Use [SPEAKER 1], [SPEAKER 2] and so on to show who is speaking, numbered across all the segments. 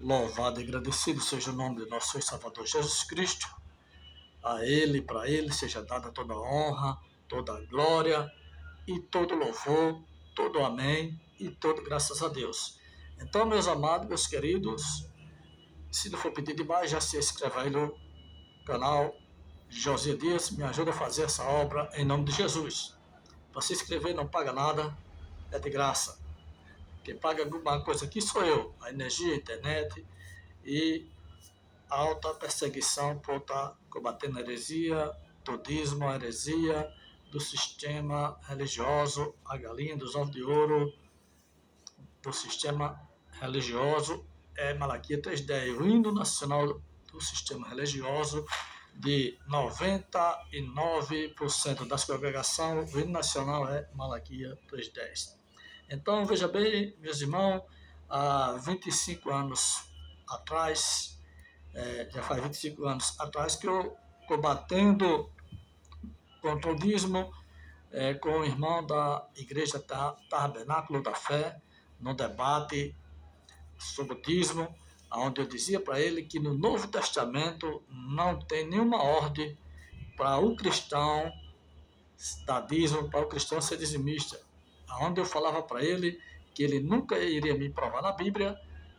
[SPEAKER 1] Louvado e agradecido seja o nome de nosso Senhor e Salvador Jesus Cristo. A Ele, para Ele, seja dada toda a honra, toda a glória e todo louvor, todo amém e todo graças a Deus. Então, meus amados, meus queridos, se não for pedir demais, já se inscreva aí no canal Josias Dias, me ajuda a fazer essa obra em nome de Jesus. Para se inscrever não paga nada, é de graça. Quem paga alguma coisa aqui sou eu, a energia, a internet e a alta perseguição por estar combatendo a heresia, todismo, a heresia do sistema religioso, a galinha dos ovos de ouro do sistema religioso é Malaquias 3:10, o hino nacional do sistema religioso de 99% das congregações, o hino nacional é Malaquias 3:10. Então, veja bem, meus irmãos, há 25 anos atrás, já faz 25 anos atrás que eu combatendo contra o dízimo com o irmão da Igreja Tabernáculo da Fé, no debate sobre o dízimo, onde eu dizia para ele que no Novo Testamento não tem nenhuma ordem para o cristão dar dízimo, para o cristão ser dizimista. Onde eu falava para ele que ele nunca iria me provar na Bíblia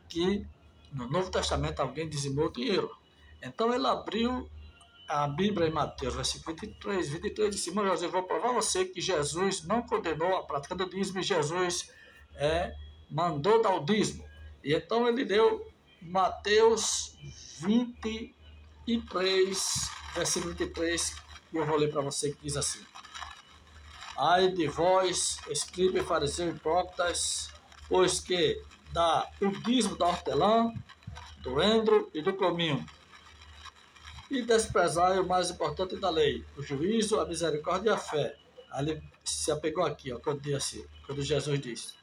[SPEAKER 1] que no Novo Testamento alguém dizimou dinheiro. Então ele abriu a Bíblia em Mateus, versículo 23 disse: irmão José, eu vou provar a você que Jesus não condenou a prática do dízimo e Jesus mandou dar o dízimo. E então ele deu Mateus 23, versículo 23, que eu vou ler para você, que diz assim: ai de vós, escribas, fariseus, hipócritas, pois que dá o dízimo da hortelã, do endro e do cominho, e desprezai o mais importante da lei, o juízo, a misericórdia e a fé. Aí ele se apegou aqui, ó, quando Jesus disse: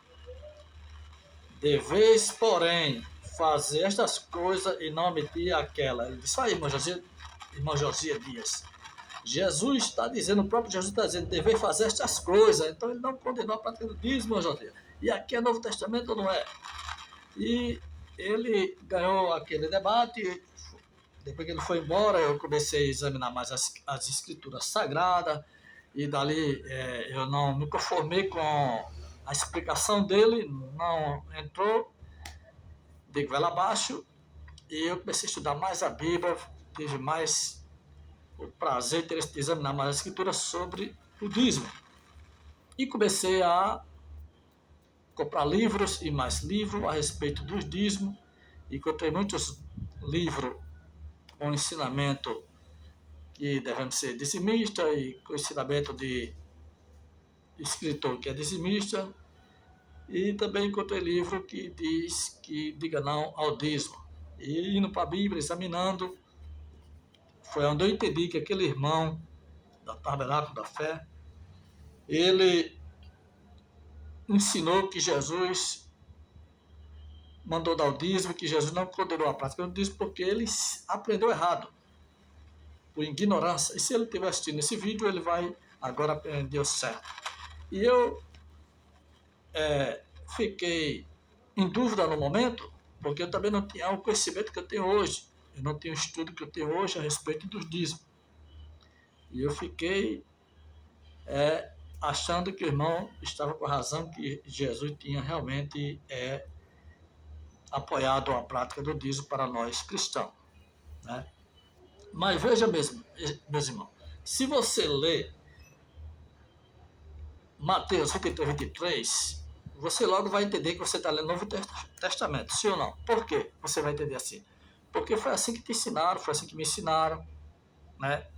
[SPEAKER 1] deveis, porém, fazer estas coisas e não omitir aquela. Ele disse: aí, irmão Josias Dias, Jesus está dizendo, o próprio Jesus está dizendo, deveis fazer estas coisas. Então ele não condenou a prática do dízimo, irmão Josias. E aqui é Novo Testamento ou não é? E ele ganhou aquele debate. Depois que ele foi embora, eu comecei a examinar mais as escrituras sagradas, e dali eu não me conformei com a explicação dele, não entrou, de goela abaixo, e eu comecei a estudar mais a Bíblia, tive mais o prazer de examinar mais as escrituras sobre o dízimo. E comecei a comprar livros e mais livros a respeito dos dízimos, e encontrei muitos livros com ensinamento que devemos ser dizimistas e com ensinamento de escritor que é dizimista, e também encontrei livro que diz que diga não ao dízimo. E indo para a Bíblia, examinando, foi onde eu entendi que aquele irmão da Tabernáculo da Fé, ele ensinou que Jesus mandou dar o dízimo, que Jesus não condenou a prática do dízimo porque ele aprendeu errado, por ignorância. E se ele estiver assistindo esse vídeo, ele vai agora aprender o certo. E eu fiquei em dúvida no momento, porque eu também não tinha o conhecimento que eu tenho hoje. Eu não tinha o estudo que eu tenho hoje a respeito dos dízimos. E eu fiquei achando que o irmão estava com razão, que Jesus tinha realmente apoiado a prática do dízimo para nós cristãos, né? Mas veja mesmo, meus irmãos, se você ler Mateus 23, você logo vai entender que você está lendo o Novo Testamento, sim ou não? Por quê? Você vai entender assim. Porque foi assim que te ensinaram, foi assim que me ensinaram, né?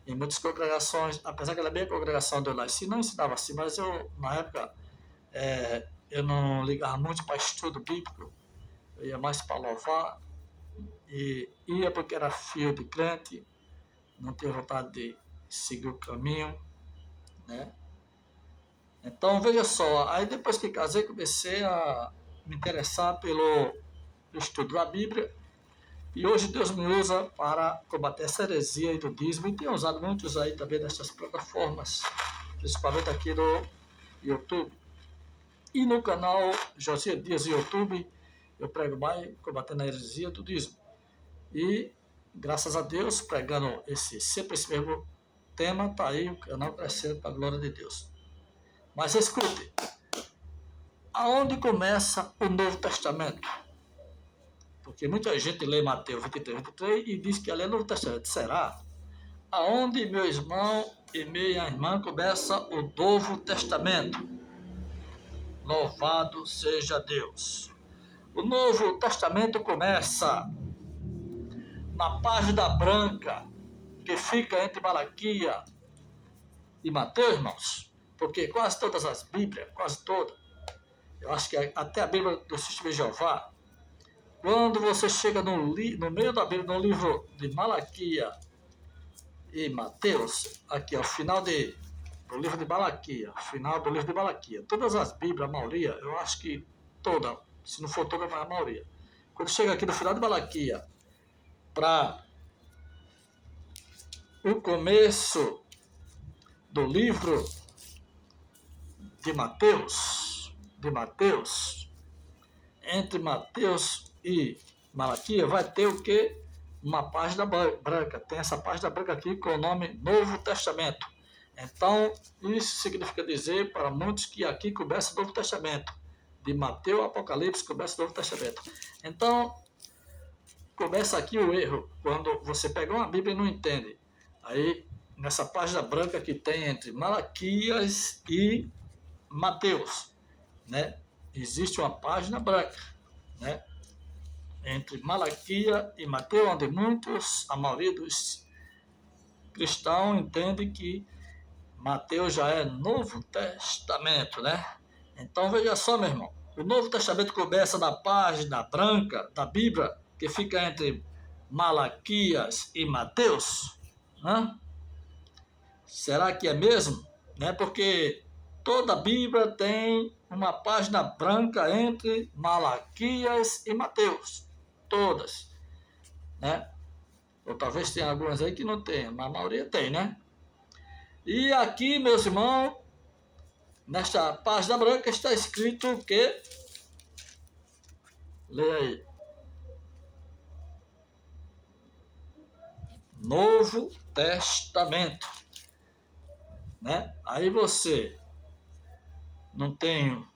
[SPEAKER 1] Em muitas congregações, apesar que era bem a congregação onde eu nasci, não ensinava assim, mas eu, na época, eu não ligava muito para estudo bíblico, eu ia mais para louvar, e ia porque era filho de crente, não tinha vontade de seguir o caminho, né? Então, veja só, aí depois que casei, comecei a me interessar pelo estudo da Bíblia, e hoje Deus me usa para combater essa heresia do dízimo, e tenho usado muitos aí também dessas plataformas, principalmente aqui no YouTube. E no canal Josias Dias YouTube, eu prego mais combatendo a heresia do dízimo. E, graças a Deus, pregando sempre esse mesmo tema, está aí o canal crescendo para a glória de Deus. Mas escute, aonde começa o Novo Testamento? Porque muita gente lê Mateus 23 e diz que ali é Novo Testamento. Será? Aonde, meu irmão e minha irmã, começa o Novo Testamento? Louvado seja Deus! O Novo Testamento começa na página branca que fica entre Malaquias e Mateus, irmãos. Porque quase todas as Bíblias, quase todas, eu acho que até a Bíblia do Testemunho de Jeová, quando você chega no meio da Bíblia, no livro de Malaquias e Mateus, aqui ao final do livro de Malaquias, final do livro de Malaquias, todas as Bíblias, a maioria, eu acho que toda, se não for toda, a maioria. Quando chega aqui no final de Malaquias, para o começo do livro de Mateus, entre Mateus e Malaquias, vai ter o quê? Uma página branca. Tem essa página branca aqui com o nome Novo Testamento. Então, isso significa dizer para muitos que aqui começa o Novo Testamento. De Mateus a Apocalipse começa o Novo Testamento. Então, começa aqui o erro, quando você pega uma Bíblia e não entende. Aí, nessa página branca que tem entre Malaquias e Mateus, né? Existe uma página branca, né? Entre Malaquias e Mateus, onde a maioria dos cristãos entende que Mateus já é Novo Testamento, né? Então veja só, meu irmão, o Novo Testamento começa na página branca da Bíblia, que fica entre Malaquias e Mateus, né? Será que é mesmo? Né? Porque toda a Bíblia tem uma página branca entre Malaquias e Mateus. Todas. Né? Ou talvez tenha algumas aí que não tenha, mas a maioria tem, né? E aqui, meus irmãos, nesta página branca está escrito o quê? Leia aí. Novo Testamento. Né? Aí você não tem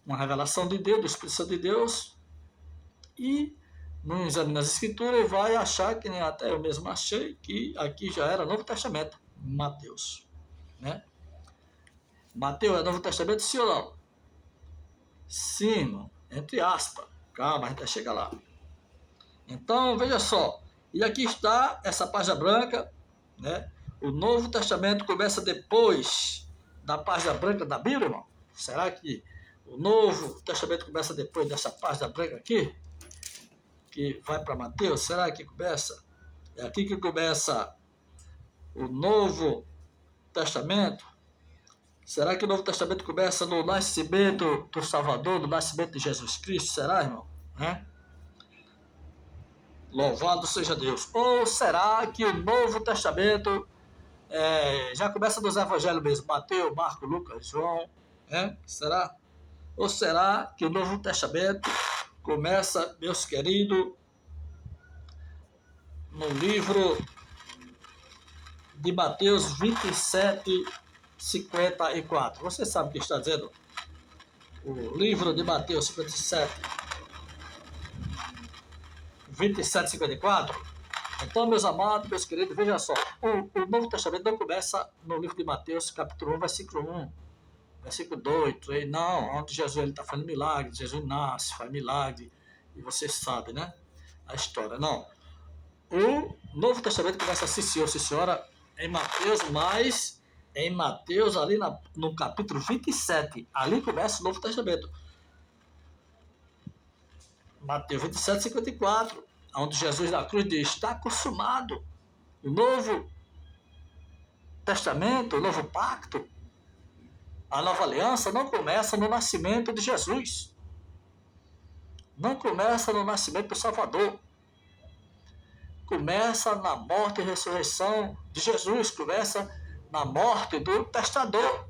[SPEAKER 1] uma revelação de Deus, do Espírito Santo de Deus, e não examina as Escrituras e vai achar, que nem até eu mesmo achei, que aqui já era Novo Testamento, Mateus. Né? Mateus é Novo Testamento, sim ou não? Sim, irmão, entre aspas. Calma, a gente vai chegar lá. Então, veja só. E aqui está essa página branca, né? O Novo Testamento começa depois da página branca da Bíblia, irmão? Será que o Novo Testamento começa depois dessa página branca aqui? Que vai para Mateus? Será que começa? É aqui que começa o Novo Testamento? Será que o Novo Testamento começa no nascimento do Salvador, no nascimento de Jesus Cristo? Será, irmão? Louvado seja Deus. Ou será que o Novo Testamento já começa nos evangelhos mesmo? Mateus, Marcos, Lucas, João. Será? Ou será que o Novo Testamento começa, meus queridos, no livro de Mateus 27, 54? Você sabe o que está dizendo? O livro de Mateus 27, 54. Então, meus amados, meus queridos, veja só. O Novo Testamento não começa no livro de Mateus, capítulo 1, versículo 1. Versículo 2, 3, não, onde Jesus está fazendo milagre, Jesus nasce, faz milagre, e você sabe, né? A história. Não. O Novo Testamento começa assim, senhor, senhora, em Mateus, mas em Mateus, ali no capítulo 27, ali começa o Novo Testamento. Mateus 27, 54, onde Jesus na cruz diz, está consumado. O Novo Testamento, o Novo Pacto, a nova aliança não começa no nascimento de Jesus. Não começa no nascimento do Salvador. Começa na morte e ressurreição de Jesus. Começa na morte do testador.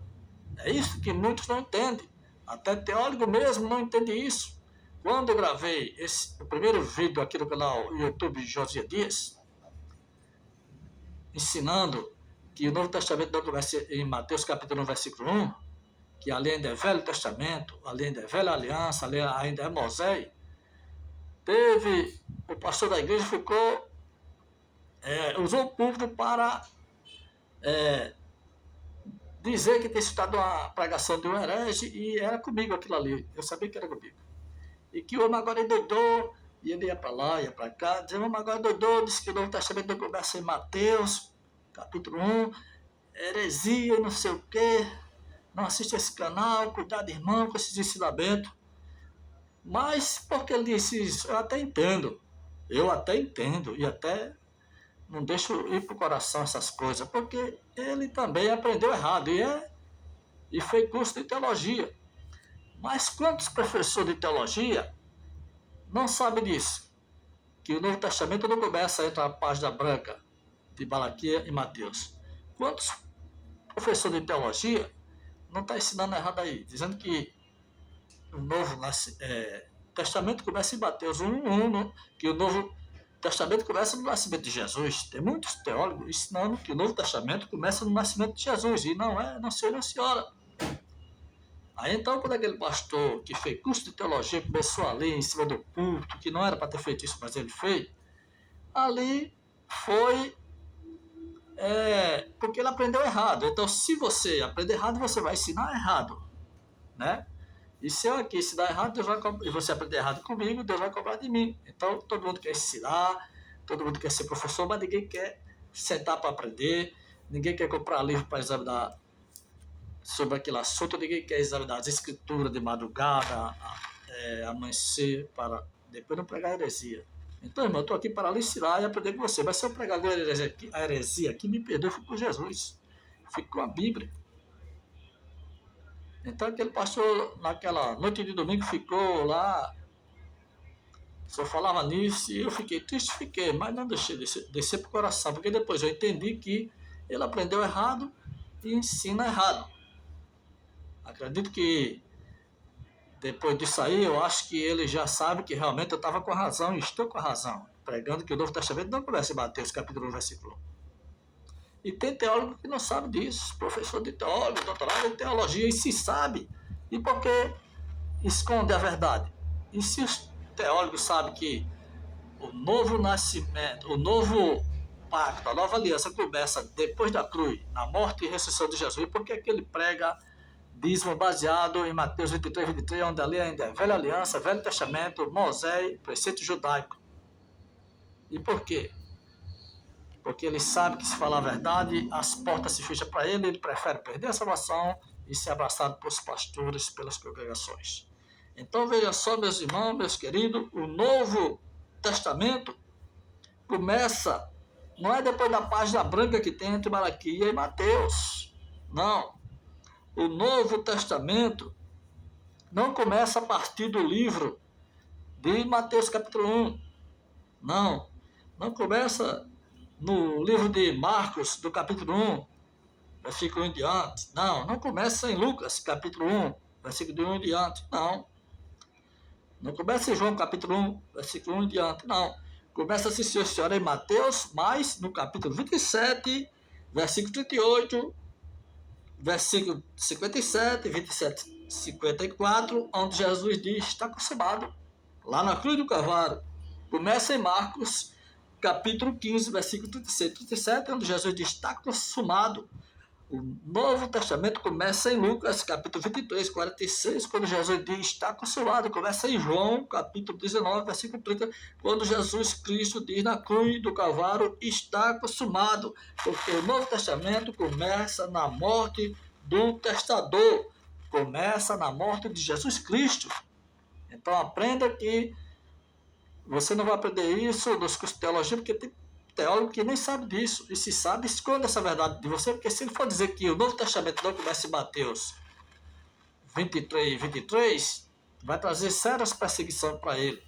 [SPEAKER 1] É isso que muitos não entendem. Até teólogo mesmo não entende isso. Quando eu gravei o primeiro vídeo aqui no canal YouTube Josias Dias, ensinando que o Novo Testamento não começa em Mateus capítulo 1, versículo 1, que ali ainda é Velho Testamento, ali ainda é Velha Aliança, ali ainda é Moisés, o pastor da igreja usou o púlpito para dizer que tinha escutado uma pregação de um herege e era comigo aquilo ali, eu sabia que era comigo. E que o homem agora endoidou, e ele ia para lá, ia para cá, dizia, o homem agora endoidou, disse que o Novo Testamento não começa em Mateus, capítulo 1, heresia, não sei o quê, não assiste esse canal, cuidado, irmão, com esses ensinamentos. Mas, porque ele disse isso, eu até entendo, e até não deixo ir para o coração essas coisas, porque ele também aprendeu errado, e fez curso de teologia. Mas quantos professores de teologia não sabem disso? Que o Novo Testamento não começa entre a página branca de Malaquias e Mateus. Quantos professores de teologia não estão ensinando errado aí, dizendo que o Novo Testamento começa em Mateus 1:1, que o Novo Testamento começa no nascimento de Jesus. Tem muitos teólogos ensinando que o Novo Testamento começa no nascimento de Jesus, e não é, não senhor, não senhora. Aí então, quando aquele pastor que fez curso de teologia começou ali em cima do púlpito, que não era para ter feito isso, mas ele fez, ali foi porque ele aprendeu errado. Então, se você aprender errado, você vai ensinar errado, né? E se eu aqui ensinar errado, e você aprender errado comigo, Deus vai cobrar de mim. Então, todo mundo quer ensinar, todo mundo quer ser professor, mas ninguém quer sentar para aprender, ninguém quer comprar livro para examinar sobre aquele assunto, ninguém quer examinar as escrituras de madrugada, amanhecer, para depois não pregar heresia. Então, irmão, eu estou aqui para lhe ensinar e aprender com você. Mas se eu pregar a heresia aqui, me perdoe, eu fico com Jesus. Fico com a Bíblia. Então, aquele pastor, naquela noite de domingo, ficou lá, só falava nisso, e eu fiquei triste, mas não deixei descer para o coração, porque depois eu entendi que ele aprendeu errado e ensina errado. Acredito que depois disso aí, eu acho que ele já sabe que realmente eu estava com razão e estou com razão, pregando que o Novo Testamento não começa em Mateus capítulo 1, versículo 1. E tem teólogo que não sabe disso, professor de teólogo, doutorado em teologia, e se sabe. E por que esconde a verdade? E se os teólogos sabem que o novo nascimento, o novo pacto, a nova aliança começa depois da cruz, na morte e ressurreição de Jesus, por que ele prega dízimo baseado em Mateus 23, onde ali ainda é Velha Aliança, Velho Testamento, Moisés, preceito judaico? E por quê? Porque ele sabe que se falar a verdade, as portas se fecham para ele, ele prefere perder a salvação e ser abraçado pelos pastores, pelas congregações. Então veja só, meus irmãos, meus queridos, o Novo Testamento começa, não é depois da página branca que tem entre Malaquias e Mateus, não. O Novo Testamento não começa a partir do livro de Mateus capítulo 1. Não começa no livro de Marcos, do capítulo 1, versículo 1 em diante. Não começa em Lucas, capítulo 1, versículo 1 em diante. Não começa em João, capítulo 1, versículo 1 em diante. Não. Começa, sim, senhora, em Mateus, mas no capítulo 27, versículo 38, versículo 57, 27, 54, onde Jesus diz, está consumado, lá na cruz do Calvário. Começa em Marcos, capítulo 15, versículo 36, 37, onde Jesus diz, está consumado. O Novo Testamento começa em Lucas, capítulo 23, 46, quando Jesus diz, está consumado. Começa em João, capítulo 19, versículo 30, quando Jesus Cristo diz na cruz do Calvário, está consumado. Porque o Novo Testamento começa na morte do testador, começa na morte de Jesus Cristo. Então aprenda que você não vai aprender isso nos cursos de teologia, porque tem teólogo que nem sabe disso, e se sabe, esconde essa verdade de você, porque se ele for dizer que o Novo Testamento não começa em Mateus 23, vai trazer sérias perseguições para ele.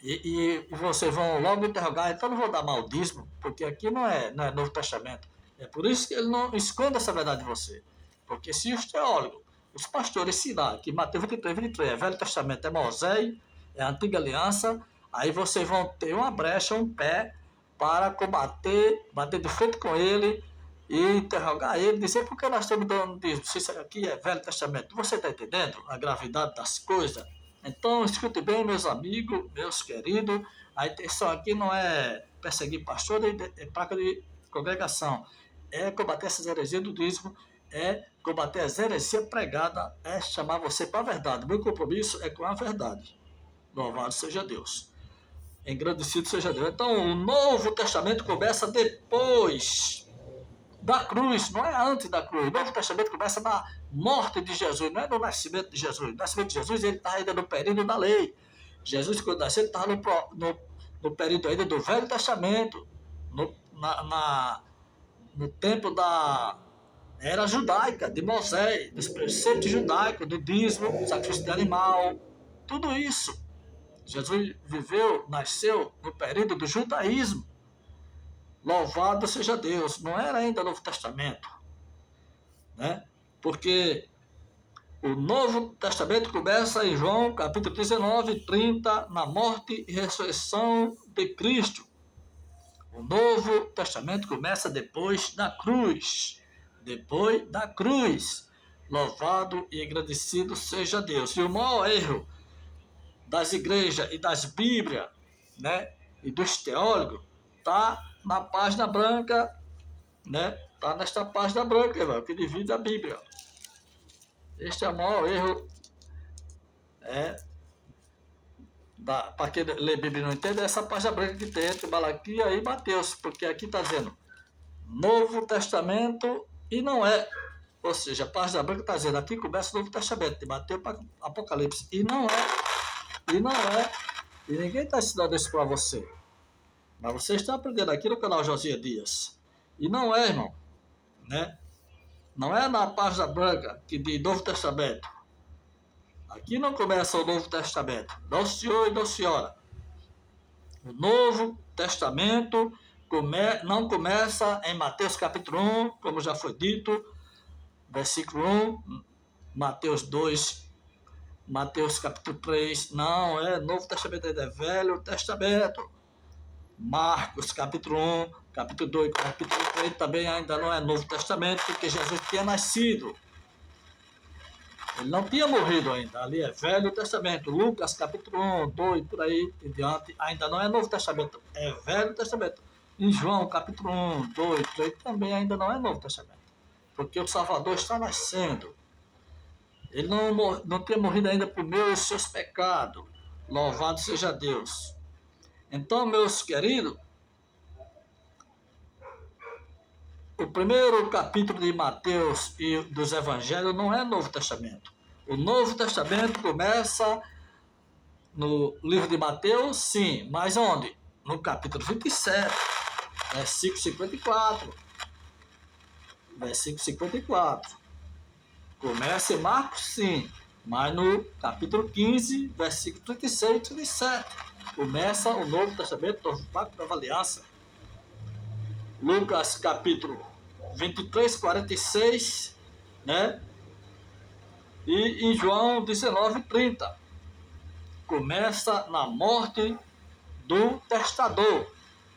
[SPEAKER 1] E vocês vão logo interrogar, então não vou dar maldismo, porque aqui não é Novo Testamento. É por isso que ele não esconde essa verdade de você. Porque se os teólogos, os pastores ensinar que Mateus 23 é Velho Testamento, é Moisés, é a antiga aliança, aí vocês vão ter uma brecha, um pé, para combater, bater de frente com ele e interrogar ele, dizer por que nós estamos dando dízimo, se isso aqui é Velho Testamento. Você está entendendo a gravidade das coisas? Então, escute bem, meus amigos, meus queridos, a intenção aqui não é perseguir pastor e placa de congregação, é combater essas heresias do dízimo, é combater as heresias pregadas, é chamar você para a verdade. Meu compromisso é com a verdade. Louvado seja Deus. Engrandecido seja Deus. Então, o Novo Testamento começa depois da cruz, não é antes da cruz. O Novo Testamento começa na morte de Jesus, não é no nascimento de Jesus. O nascimento de Jesus, ele está ainda no período da lei. Jesus, quando nasceu, ele estava no período ainda do Velho Testamento, no tempo da era judaica, de Moisés, dos preceitos judaicos, do dízimo, sacrifício de animal, tudo isso. Jesus viveu, nasceu no período do judaísmo. Louvado seja Deus. Não era ainda Novo Testamento, né? Porque o Novo Testamento começa em João, capítulo 19, 30, na morte e ressurreição de Cristo. O Novo Testamento começa depois da cruz. Depois da cruz. Louvado e agradecido seja Deus. E o maior erro das igrejas e das Bíblias, né, e dos teólogos, tá na página branca, né? Tá nesta página branca, irmão, que divide a Bíblia. Este é o maior erro. Para quem lê Bíblia e não entende, é essa página branca que tem entre Malaquias e Mateus, porque aqui está dizendo Novo Testamento e não é. Ou seja, a página branca está dizendo aqui começa o Novo Testamento, de Mateus para Apocalipse. E não é. E não é. E ninguém está ensinando isso para você. Mas você está aprendendo aqui no canal Josias Dias. E não é, irmão. Né? Não é na página branca que diz Novo Testamento. Aqui não começa o Novo Testamento. Não, senhor e não, senhora. O Novo Testamento não começa em Mateus capítulo 1, como já foi dito, versículo 1, Mateus 2, Mateus capítulo 3, não é Novo Testamento, é Velho Testamento. Marcos capítulo 1, capítulo 2, capítulo 3 também ainda não é Novo Testamento, porque Jesus tinha nascido. Ele não tinha morrido ainda, ali é Velho Testamento. Lucas capítulo 1, 2, por aí em diante, ainda não é Novo Testamento, é Velho Testamento. Em João capítulo 1, 2, 3 também ainda não é Novo Testamento, porque o Salvador está nascendo. Ele não tinha morrido ainda por meus e seus pecados. Louvado seja Deus. Então, meus queridos, o primeiro capítulo de Mateus e dos Evangelhos não é Novo Testamento. O Novo Testamento começa no livro de Mateus, sim, mas onde? No capítulo 27, versículo 54. Versículo 54. Começa em Marcos, sim, mas no capítulo 15, versículo 36 e 37. Começa o Novo Testamento, o Pacto da Aliança. Lucas capítulo 23, 46, né? E em João 19, 30. Começa na morte do testador.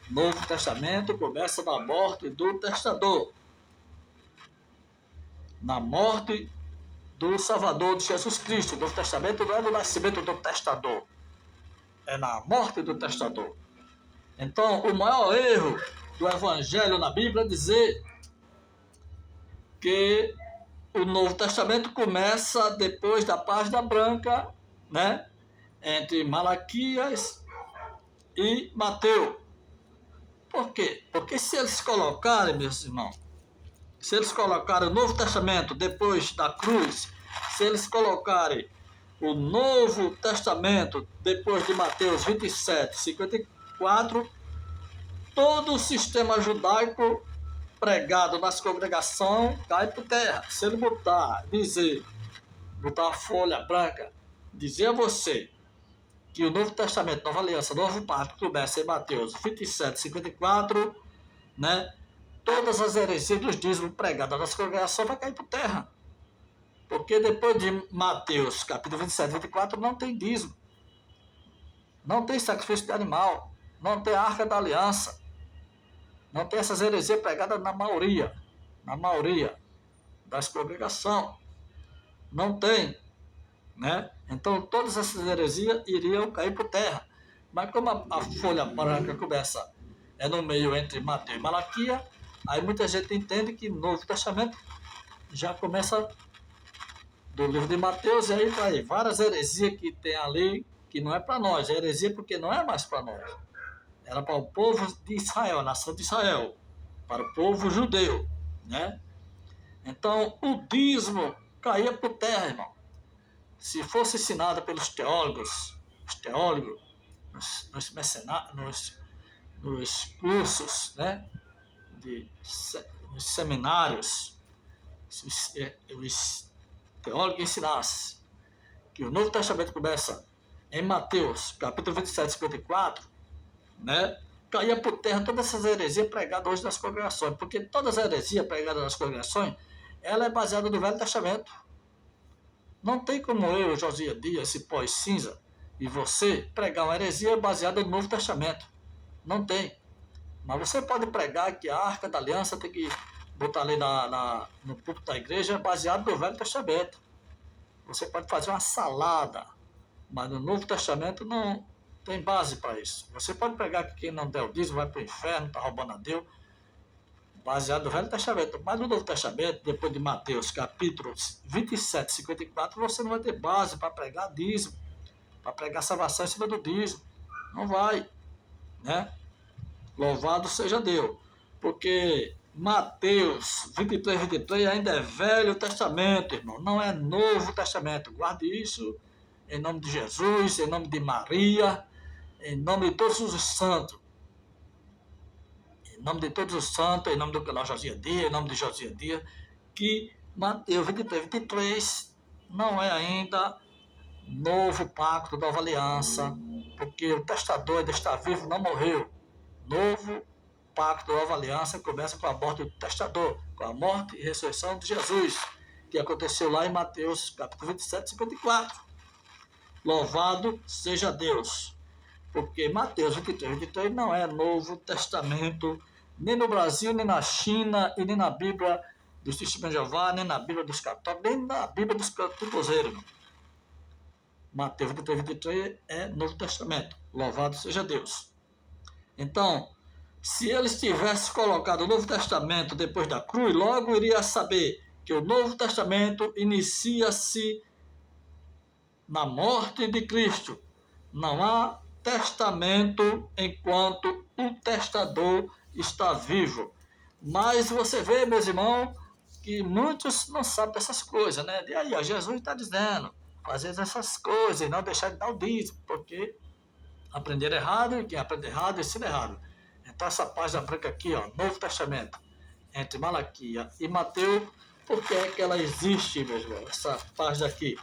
[SPEAKER 1] Novo Testamento começa na morte do testador. Na morte do Salvador de Jesus Cristo. O Novo Testamento não é no nascimento do testador. É na morte do testador. Então, o maior erro do Evangelho na Bíblia é dizer que o Novo Testamento começa depois da página branca, né? Entre Malaquias e Mateus. Por quê? Porque se eles colocarem, meus irmãos, se eles colocarem o Novo Testamento depois da cruz, se eles colocarem o Novo Testamento depois de Mateus 27, 54, todo o sistema judaico pregado nas congregações cai por terra. Se ele botar a folha branca, dizer a você que o Novo Testamento, Nova Aliança, Novo Pacto começa em Mateus 27, 54, né? Todas as heresias dos dízimos pregadas nas congregações vai cair por terra. Porque depois de Mateus, capítulo 27, 24, não tem dízimo. Não tem sacrifício de animal. Não tem a Arca da Aliança. Não tem essas heresias pregadas na maioria das congregações. Não tem, né? Então todas essas heresias iriam cair por terra. Mas como a folha branca começa no meio entre Mateus e Malaquias, aí muita gente entende que o Novo Testamento já começa do livro de Mateus, e aí vai várias heresias que tem ali, que não é para nós. É heresia porque não é mais para nós. Era para o povo de Israel, a nação de Israel, para o povo judeu, né? Então, o dízimo caía por terra, irmão. Se fosse ensinado pelos teólogos, nos cursos, né? Nos seminários, os teólogos ensinassem que o Novo Testamento começa em Mateus, capítulo 27, 54, né? Caía por terra todas essas heresias pregadas hoje nas congregações, porque todas as heresias pregadas nas congregações, ela é baseada no Velho Testamento. Não tem como eu, Josias Dias, esse pós-cinza, e você pregar uma heresia baseada no Novo Testamento. Não tem. Mas você pode pregar que a Arca da Aliança tem que botar ali no púlpito da igreja baseado no Velho Testamento. Você pode fazer uma salada, mas no Novo Testamento não tem base para isso. Você pode pregar que quem não der o dízimo vai para o inferno, está roubando a Deus, baseado no Velho Testamento. Mas no Novo Testamento, depois de Mateus, capítulos 27 e 54, você não vai ter base para pregar dízimo, para pregar salvação em cima do dízimo. Não vai, né? Louvado seja Deus. Porque Mateus 23, 23 ainda é Velho Testamento, irmão. Não é Novo Testamento. Guarde isso em nome de Jesus, em nome de Maria, em nome de todos os santos. Em nome de todos os santos, em nome do canal Josias Dias, em nome de Josias Dias, que Mateus 23, 23 não é ainda novo pacto, nova aliança, porque o testador ainda está vivo, não morreu. Novo pacto, nova aliança começa com a morte do testador, com a morte e ressurreição de Jesus, que aconteceu lá em Mateus capítulo 27, 54. Louvado seja Deus, porque Mateus 23, 23 não é Novo Testamento, nem no Brasil, nem na China, e nem na Bíblia dos Testemunhos de Jeová, nem na Bíblia dos católicos, nem na Bíblia dos catequizeiros. Mateus 23, 23 é Novo Testamento. Louvado seja Deus. Então, se eles tivessem colocado o Novo Testamento depois da cruz, logo iria saber que o Novo Testamento inicia-se na morte de Cristo. Não há testamento enquanto o testador está vivo. Mas você vê, meus irmãos, que muitos não sabem dessas coisas, né? E aí, Jesus está dizendo, fazer essas coisas e não deixar de dar o dízimo, porque aprenderam errado, e quem aprende errado, ensina errado. Então essa página branca aqui, ó, Novo Testamento, entre Malaquias e Mateus, por que é que ela existe, meus irmãos, essa página aqui?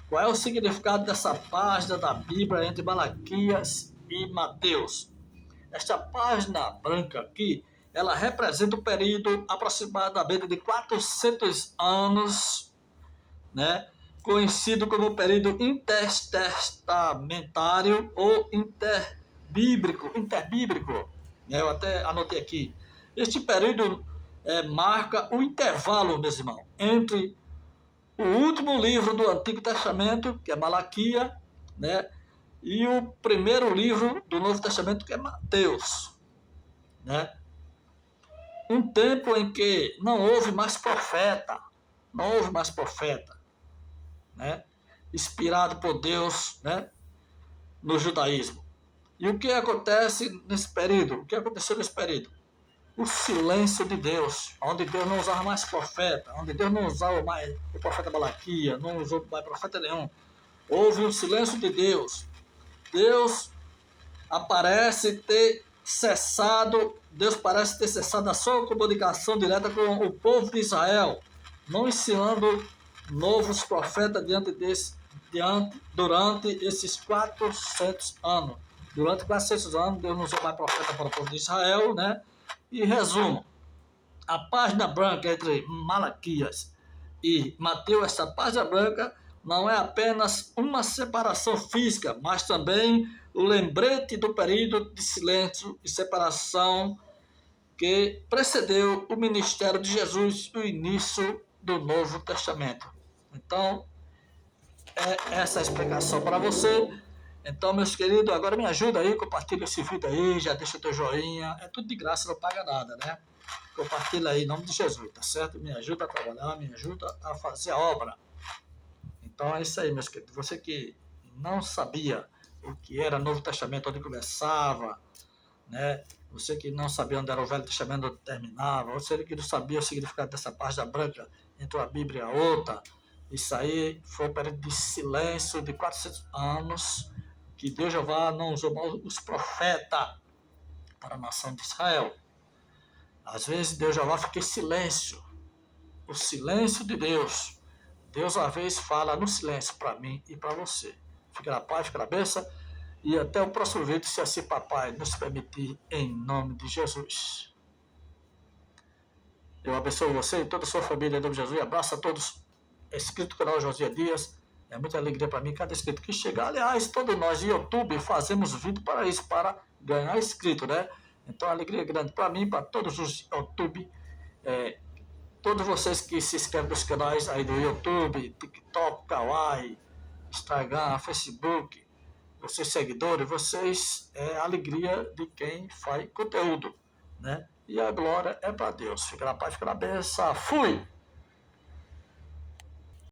[SPEAKER 1] Qual é o significado dessa página da Bíblia entre Malaquias e Mateus? Esta página branca aqui, ela representa um período aproximadamente de 400 anos, né? Conhecido como o período intertestamentário ou interbíblico. Eu até anotei aqui. Este período marca o intervalo, meus irmãos, entre o último livro do Antigo Testamento, que é Malaquias, né, e o primeiro livro do Novo Testamento, que é Mateus, né? Um tempo em que não houve mais profeta, né, inspirado por Deus, né, no judaísmo. E o que acontece nesse período? O que aconteceu nesse período? O silêncio de Deus, onde Deus não usava mais profeta, onde Deus não usava mais o profeta Malaquias, não usou mais profeta nenhum. Houve um silêncio de Deus. Deus parece ter cessado a sua comunicação direta com o povo de Israel, não ensinando novos profetas durante esses 400 anos. Durante 400 anos, Deus não usou mais profeta para o povo de Israel, né? E resumo, a página branca entre Malaquias e Mateus, essa página branca não é apenas uma separação física, mas também o lembrete do período de silêncio e separação que precedeu o ministério de Jesus e o início do Novo Testamento. Então, é essa a explicação para você. Então, meus queridos, agora me ajuda aí, compartilha esse vídeo aí, já deixa o teu joinha. É tudo de graça, não paga nada, né? Compartilha aí em nome de Jesus, tá certo? Me ajuda a trabalhar, me ajuda a fazer a obra. Então é isso aí, meus queridos. Você que não sabia o que era Novo Testamento, onde começava, né? Você que não sabia onde era o Velho Testamento, onde terminava, você que não sabia o significado dessa página branca entre uma Bíblia e a outra, isso aí foi um período de silêncio de 400 anos que Deus Jeová não usou mais os profetas para a nação de Israel. Às vezes Deus Jeová fica em silêncio, o silêncio de Deus. Deus às vezes fala no silêncio para mim e para você. Fica na paz, fica na bênção. E até o próximo vídeo, se assim papai nos permitir, em nome de Jesus. Eu abençoo você e toda a sua família em nome de Jesus. E abraço a todos. É inscrito no canal Josias Dias. É muita alegria para mim cada inscrito que chegar. Aliás, todos nós de YouTube fazemos vídeo para isso, para ganhar inscrito, né? Então a alegria é grande para mim, para todos os YouTube. Todos vocês que se inscrevem nos canais aí do YouTube, TikTok, Kawaii, Instagram, Facebook, vocês seguidores, vocês é a alegria de quem faz conteúdo, né? E a glória é para Deus. Fica na paz, fica na bênção. Fui!